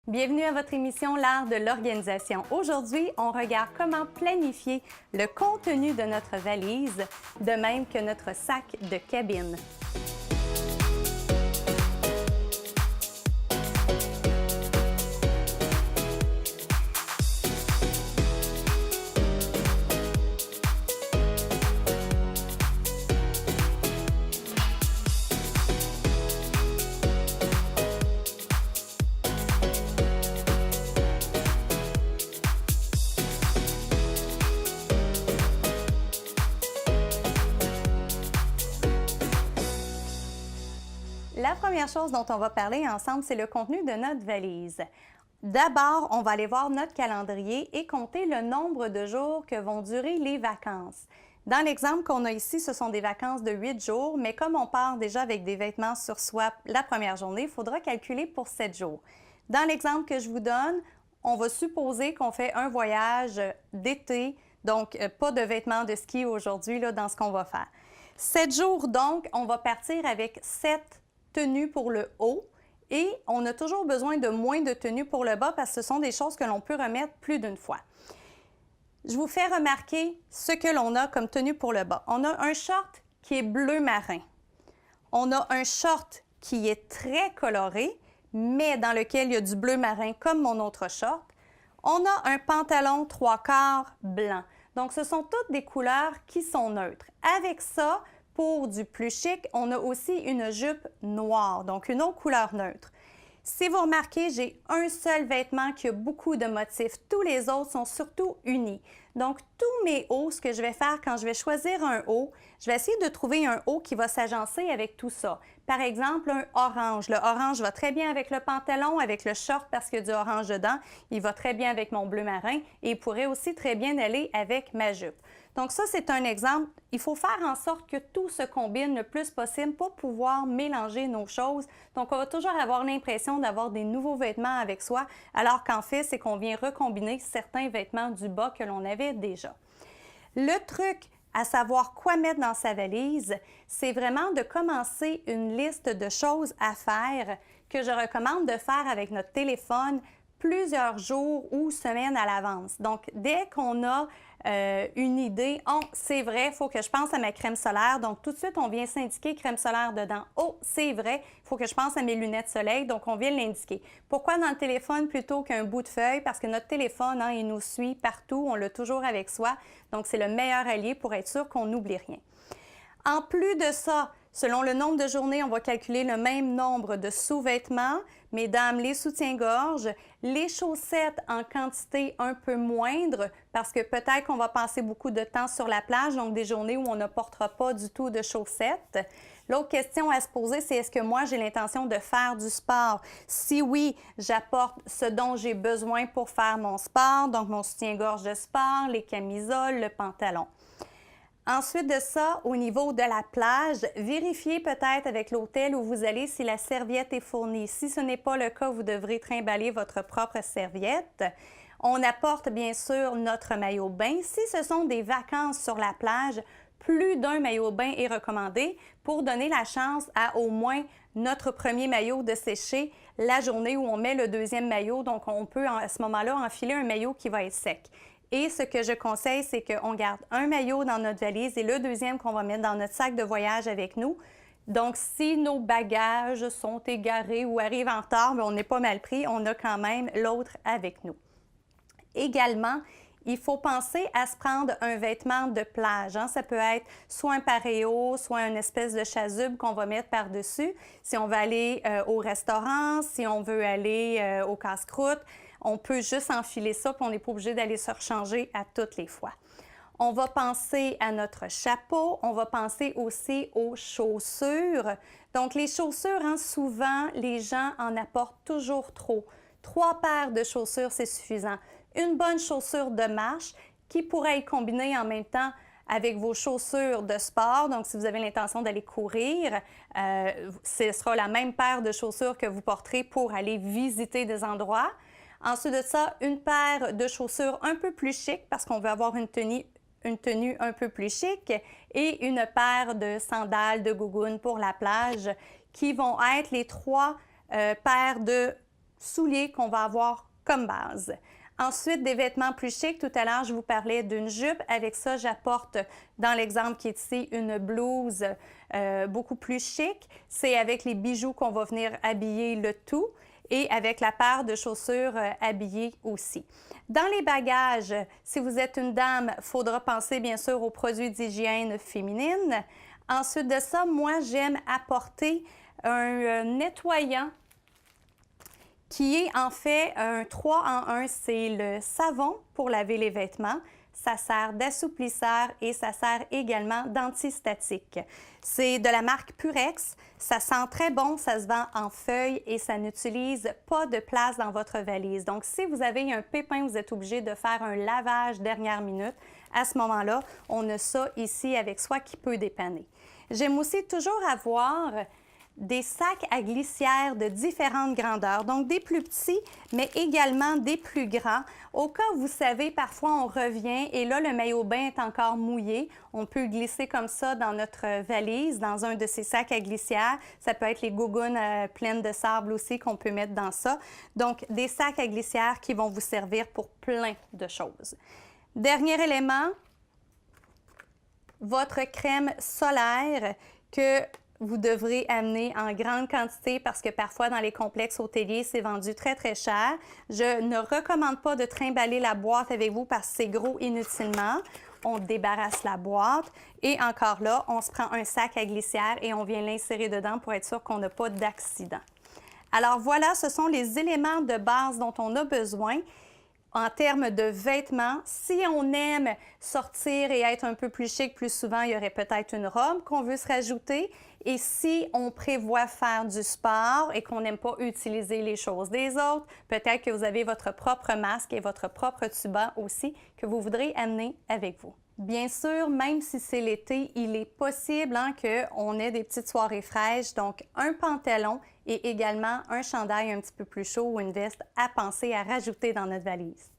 Bienvenue à votre émission L'art de l'organisation. Aujourd'hui, on regarde comment planifier le contenu de notre valise, de même que notre sac de cabine. La première chose dont on va parler ensemble, c'est le contenu de notre valise. D'abord, on va aller voir notre calendrier et compter le nombre de jours que vont durer les vacances. Dans l'exemple qu'on a ici, ce sont des vacances de 8 jours, mais comme on part déjà avec des vêtements sur soi la première journée, il faudra calculer pour 7 jours. Dans l'exemple que je vous donne, on va supposer qu'on fait un voyage d'été, donc pas de vêtements de ski aujourd'hui dans ce qu'on va faire. 7 jours donc, on va partir avec 7 tenues pour le haut et on a toujours besoin de moins de tenues pour le bas parce que ce sont des choses que l'on peut remettre plus d'une fois. Je vous fais remarquer ce que l'on a comme tenue pour le bas. On a un short qui est bleu marin. On a un short qui est très coloré, mais dans lequel il y a du bleu marin comme mon autre short. On a un pantalon 3/4 blanc. Donc, ce sont toutes des couleurs qui sont neutres. Avec ça, pour du plus chic, on a aussi une jupe noire, donc une autre couleur neutre. Si vous remarquez, j'ai un seul vêtement qui a beaucoup de motifs. Tous les autres sont surtout unis. Donc, tous mes hauts, ce que je vais faire quand je vais choisir un haut, je vais essayer de trouver un haut qui va s'agencer avec tout ça. Par exemple, un orange. Le orange va très bien avec le pantalon, avec le short parce qu'il y a du orange dedans. Il va très bien avec mon bleu marin et il pourrait aussi très bien aller avec ma jupe. Donc ça, c'est un exemple. Il faut faire en sorte que tout se combine le plus possible pour pouvoir mélanger nos choses. Donc, on va toujours avoir l'impression d'avoir des nouveaux vêtements avec soi, alors qu'en fait, c'est qu'on vient recombiner certains vêtements du bas que l'on avait déjà. Le truc à savoir quoi mettre dans sa valise, c'est vraiment de commencer une liste de choses à faire que je recommande de faire avec notre téléphone plusieurs jours ou semaines à l'avance. Donc, dès qu'on a une idée, oh, c'est vrai, il faut que je pense à ma crème solaire. Donc, tout de suite, on vient s'indiquer crème solaire dedans. Oh, c'est vrai, il faut que je pense à mes lunettes soleil. Donc, on vient l'indiquer. Pourquoi dans le téléphone plutôt qu'un bout de feuille? Parce que notre téléphone, il nous suit partout. On l'a toujours avec soi. Donc, c'est le meilleur allié pour être sûr qu'on n'oublie rien. En plus de ça, selon le nombre de journées, on va calculer le même nombre de sous-vêtements. Mesdames, les soutiens-gorge, les chaussettes en quantité un peu moindre parce que peut-être qu'on va passer beaucoup de temps sur la plage, donc des journées où on ne portera pas du tout de chaussettes. L'autre question à se poser, c'est est-ce que moi, j'ai l'intention de faire du sport? Si oui, j'apporte ce dont j'ai besoin pour faire mon sport, donc mon soutien-gorge de sport, les camisoles, le pantalon. Ensuite de ça, au niveau de la plage, vérifiez peut-être avec l'hôtel où vous allez si la serviette est fournie. Si ce n'est pas le cas, vous devrez trimballer votre propre serviette. On apporte bien sûr notre maillot de bain. Si ce sont des vacances sur la plage, plus d'un maillot de bain est recommandé pour donner la chance à au moins notre premier maillot de sécher la journée où on met le deuxième maillot. Donc, on peut à ce moment-là enfiler un maillot qui va être sec. Et ce que je conseille, c'est qu'on garde un maillot dans notre valise et le deuxième qu'on va mettre dans notre sac de voyage avec nous. Donc, si nos bagages sont égarés ou arrivent en retard, on n'est pas mal pris, on a quand même l'autre avec nous. Également, il faut penser à se prendre un vêtement de plage. Ça peut être soit un paréo, soit une espèce de chasuble qu'on va mettre par-dessus. Si on veut aller au restaurant, si on veut aller au casse-croûte, on peut juste enfiler ça, puis on n'est pas obligé d'aller se rechanger à toutes les fois. On va penser à notre chapeau, on va penser aussi aux chaussures. Donc, les chaussures, souvent, les gens en apportent toujours trop. 3 paires de chaussures, c'est suffisant. Une bonne chaussure de marche qui pourrait être combinée en même temps avec vos chaussures de sport. Donc, si vous avez l'intention d'aller courir, ce sera la même paire de chaussures que vous porterez pour aller visiter des endroits. Ensuite de ça, une paire de chaussures un peu plus chic parce qu'on veut avoir une tenue un peu plus chic et une paire de sandales de gougounes pour la plage qui vont être les 3 paires de souliers qu'on va avoir comme base. Ensuite, des vêtements plus chics. Tout à l'heure, je vous parlais d'une jupe. Avec ça, j'apporte, dans l'exemple qui est ici, une blouse beaucoup plus chic. C'est avec les bijoux qu'on va venir habiller le tout et avec la paire de chaussures habillées aussi. Dans les bagages, si vous êtes une dame, il faudra penser bien sûr aux produits d'hygiène féminine. Ensuite de ça, moi, j'aime apporter un nettoyant qui est en fait un 3 en 1. C'est le savon pour laver les vêtements. Ça sert d'assouplisseur et ça sert également d'antistatique. C'est de la marque Purex. Ça sent très bon, ça se vend en feuilles et ça n'utilise pas de place dans votre valise. Donc, si vous avez un pépin, vous êtes obligé de faire un lavage dernière minute. À ce moment-là, on a ça ici avec soi qui peut dépanner. J'aime aussi toujours avoir des sacs à glissière de différentes grandeurs, donc des plus petits, mais également des plus grands. Au cas où vous savez, parfois on revient et là, le maillot de bain est encore mouillé. On peut glisser comme ça dans notre valise, dans un de ces sacs à glissière. Ça peut être les gougounes pleines de sable aussi qu'on peut mettre dans ça. Donc, des sacs à glissière qui vont vous servir pour plein de choses. Dernier élément, votre crème solaire que vous devrez amener en grande quantité parce que parfois dans les complexes hôteliers, c'est vendu très, très cher. Je ne recommande pas de trimballer la boîte avec vous parce que c'est gros inutilement. On débarrasse la boîte et encore là, on se prend un sac à glissière et on vient l'insérer dedans pour être sûr qu'on n'a pas d'accident. Alors voilà, ce sont les éléments de base dont on a besoin. En termes de vêtements, si on aime sortir et être un peu plus chic plus souvent, il y aurait peut-être une robe qu'on veut se rajouter. Et si on prévoit faire du sport et qu'on n'aime pas utiliser les choses des autres, peut-être que vous avez votre propre masque et votre propre tuba aussi que vous voudrez amener avec vous. Bien sûr, même si c'est l'été, il est possible qu'on ait des petites soirées fraîches, donc un pantalon et également un chandail un petit peu plus chaud ou une veste à penser à rajouter dans notre valise.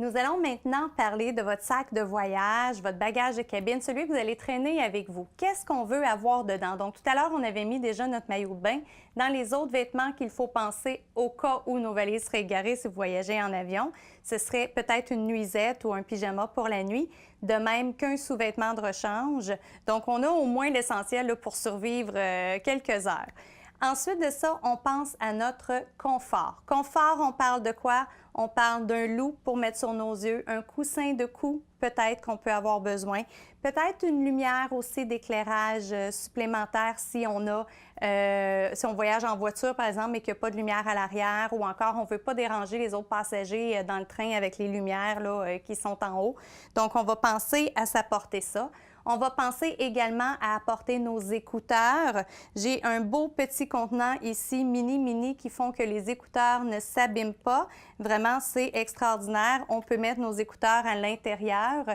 Nous allons maintenant parler de votre sac de voyage, votre bagage de cabine, celui que vous allez traîner avec vous. Qu'est-ce qu'on veut avoir dedans? Donc, tout à l'heure, on avait mis déjà notre maillot de bain. Dans les autres vêtements qu'il faut penser au cas où nos valises seraient égarées si vous voyagez en avion, ce serait peut-être une nuisette ou un pyjama pour la nuit, de même qu'un sous-vêtement de rechange. Donc, on a au moins l'essentiel pour survivre quelques heures. Ensuite de ça, on pense à notre confort. Confort, on parle de quoi? On parle d'un loup pour mettre sur nos yeux, un coussin de cou peut-être qu'on peut avoir besoin, peut-être une lumière aussi d'éclairage supplémentaire si on voyage en voiture par exemple mais qu'il n'y a pas de lumière à l'arrière ou encore on ne veut pas déranger les autres passagers dans le train avec les lumières qui sont en haut. Donc, on va penser à s'apporter ça. On va penser également à apporter nos écouteurs. J'ai un beau petit contenant ici, mini, qui font que les écouteurs ne s'abîment pas. Vraiment, c'est extraordinaire. On peut mettre nos écouteurs à l'intérieur.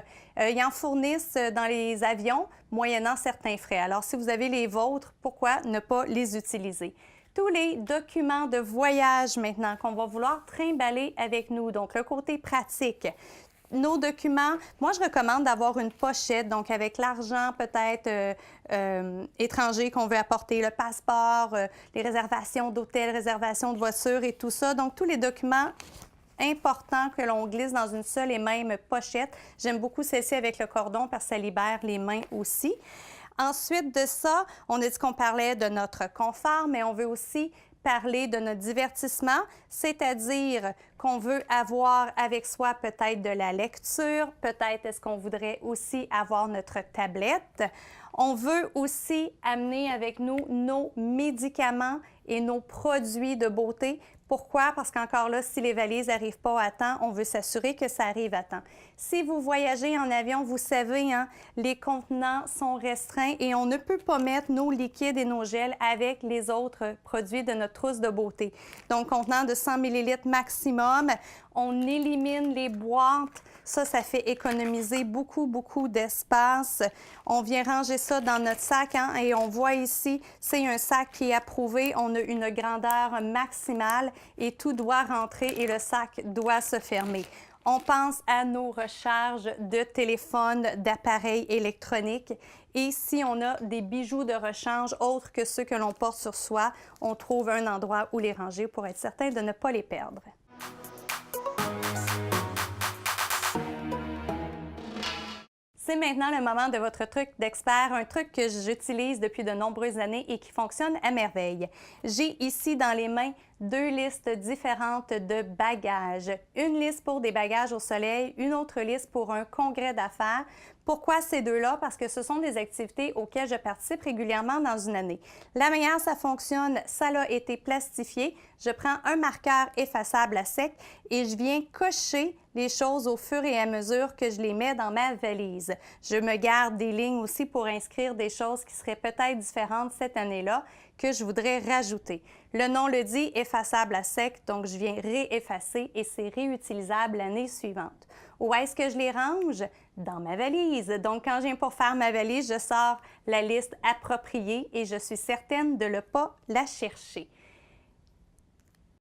Ils en fournissent dans les avions, moyennant certains frais. Alors, si vous avez les vôtres, pourquoi ne pas les utiliser? Tous les documents de voyage maintenant qu'on va vouloir trimballer avec nous, donc le côté pratique. Nos documents, moi, je recommande d'avoir une pochette, donc avec l'argent peut-être étranger qu'on veut apporter, le passeport, les réservations d'hôtel, réservations de voiture et tout ça. Donc, tous les documents importants que l'on glisse dans une seule et même pochette. J'aime beaucoup celle-ci avec le cordon parce que ça libère les mains aussi. Ensuite de ça, on a dit qu'on parlait de notre confort, mais on veut aussi parler de notre divertissement, c'est-à-dire qu'on veut avoir avec soi peut-être de la lecture, peut-être est-ce qu'on voudrait aussi avoir notre tablette. On veut aussi amener avec nous nos médicaments et nos produits de beauté. Pourquoi? Parce qu'encore là, si les valises n'arrivent pas à temps, on veut s'assurer que ça arrive à temps. Si vous voyagez en avion, vous savez, les contenants sont restreints et on ne peut pas mettre nos liquides et nos gels avec les autres produits de notre trousse de beauté. Donc, contenant de 100 ml maximum, on élimine les boîtes. Ça fait économiser beaucoup d'espace. On vient ranger ça dans notre sac et on voit ici, c'est un sac qui est approuvé. On a une grandeur maximale et tout doit rentrer et le sac doit se fermer. On pense à nos recharges de téléphone, d'appareils électroniques. Et si on a des bijoux de rechange autres que ceux que l'on porte sur soi, on trouve un endroit où les ranger pour être certain de ne pas les perdre. C'est maintenant le moment de votre truc d'expert, un truc que j'utilise depuis de nombreuses années et qui fonctionne à merveille. J'ai ici dans les mains 2 listes différentes de bagages. Une liste pour des bagages au soleil, une autre liste pour un congrès d'affaires. Pourquoi ces deux-là? Parce que ce sont des activités auxquelles je participe régulièrement dans une année. La manière ça fonctionne, ça a été plastifié. Je prends un marqueur effaçable à sec et je viens cocher les choses au fur et à mesure que je les mets dans ma valise. Je me garde des lignes aussi pour inscrire des choses qui seraient peut-être différentes cette année-là que je voudrais rajouter. Le nom le dit, effaçable à sec, donc je viens réeffacer et c'est réutilisable l'année suivante. Où est-ce que je les range? Dans ma valise. Donc, quand je viens pour faire ma valise, je sors la liste appropriée et je suis certaine de ne pas la chercher.